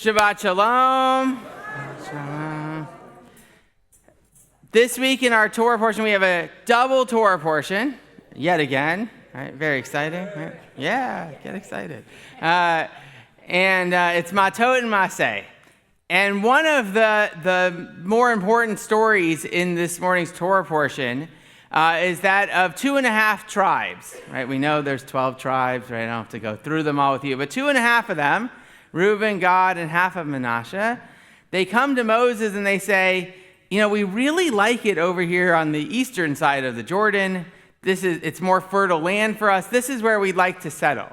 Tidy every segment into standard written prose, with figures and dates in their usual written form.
Shabbat Shalom. Shalom. This week in our Torah portion, we have a double Torah portion, yet again. Right? Very exciting. Right? Yeah, get excited. It's Matot and Maseh. And one of the more important stories in this morning's Torah portion is that of 2.5 tribes. Right? We know there's 12 tribes. Right? I don't have to go through them all with you, but 2.5 of them, Reuben, Gad, and half of Manasseh, they come to Moses and they say, we really like it over here on the eastern side of the Jordan. It's more fertile land for us. This is where we'd like to settle.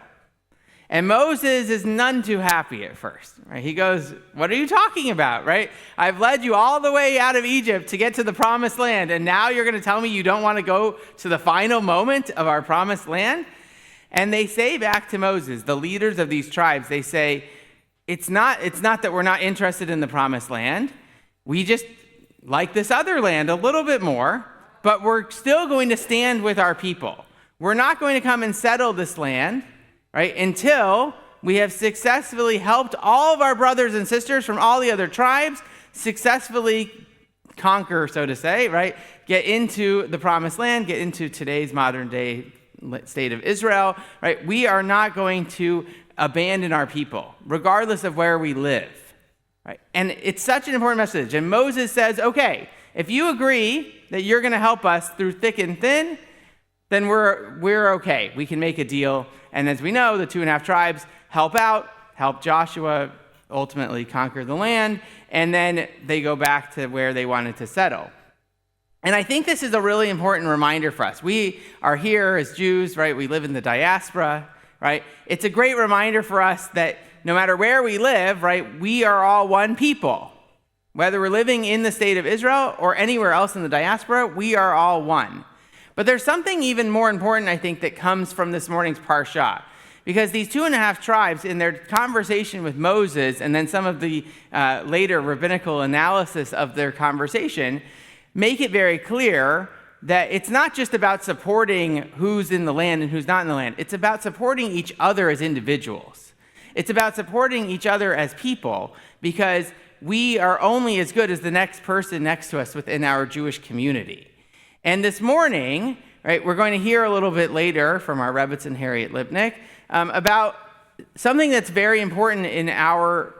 And Moses is none too happy at first. Right? He goes, what are you talking about? Right? I've led you all the way out of Egypt to get to the promised land, and now you're going to tell me you don't want to go to the final moment of our promised land? And they say back to Moses, the leaders of these tribes, they say, it's not that we're not interested in the promised land. We just like this other land a little bit more, but we're still going to stand with our people. We're not going to come and settle this land, right, until we have successfully helped all of our brothers and sisters from all the other tribes successfully conquer, so to say, right, get into the promised land, get into today's modern day state of Israel, right? We are not going to abandon our people, regardless of where we live. Right? And it's such an important message. And Moses says, okay, if you agree that you're going to help us through thick and thin, then we're okay. We can make a deal. And as we know, the 2.5 tribes help Joshua ultimately conquer the land, and then they go back to where they wanted to settle. And I think this is a really important reminder for us. We are here as Jews, right? We live in the diaspora, right? It's a great reminder for us that no matter where we live, right, we are all one people. Whether we're living in the state of Israel or anywhere else in the diaspora, we are all one. But there's something even more important, I think, that comes from this morning's parsha. Because these 2.5 tribes, in their conversation with Moses, and then some of the later rabbinical analysis of their conversation, make it very clear that it's not just about supporting who's in the land and who's not in the land. It's about supporting each other as individuals. It's about supporting each other as people, because we are only as good as the next person next to us within our Jewish community. And this morning, right, we're going to hear a little bit later from our Rebbe and Harriet Lipnick about something that's very important in our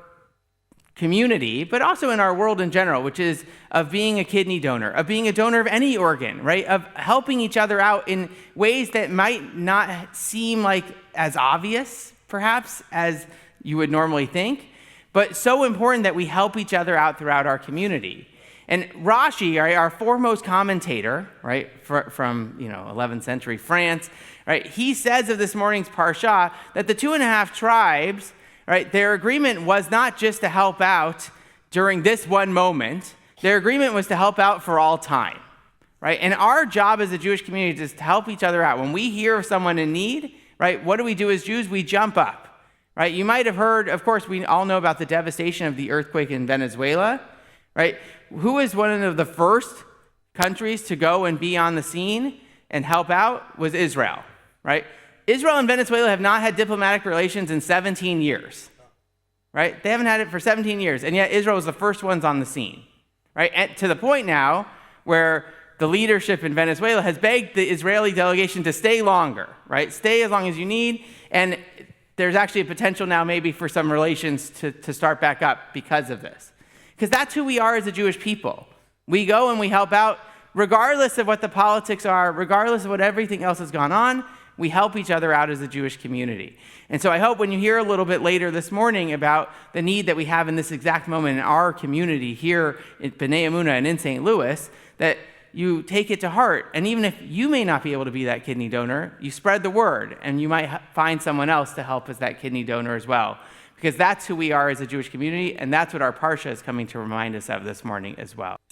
community, but also in our world in general, which is of being a kidney donor, of being a donor of any organ, right? Of helping each other out in ways that might not seem like as obvious, perhaps, as you would normally think, but so important that we help each other out throughout our community. And Rashi, right, our foremost commentator, right, from 11th century France, right, he says of this morning's parsha that the 2.5 tribes, right, their agreement was not just to help out during this one moment. Their agreement was to help out for all time, right? And our job as a Jewish community is to help each other out. When we hear of someone in need, right, what do we do as Jews? We jump up, right? You might have heard, of course, we all know about the devastation of the earthquake in Venezuela, right? Who was one of the first countries to go and be on the scene and help out? Was Israel, right? Israel and Venezuela have not had diplomatic relations in 17 years, right? They haven't had it for 17 years, and yet Israel was the first ones on the scene, right? And to the point now where the leadership in Venezuela has begged the Israeli delegation to stay longer, right? Stay as long as you need, and there's actually a potential now maybe for some relations to start back up because of this. Because that's who we are as a Jewish people. We go and we help out regardless of what the politics are, regardless of what everything else has gone on. We help each other out as a Jewish community. And so I hope when you hear a little bit later this morning about the need that we have in this exact moment in our community here at B'nai Emunah and in St. Louis, that you take it to heart. And even if you may not be able to be that kidney donor, you spread the word, and you might find someone else to help as that kidney donor as well. Because that's who we are as a Jewish community, and that's what our parsha is coming to remind us of this morning as well.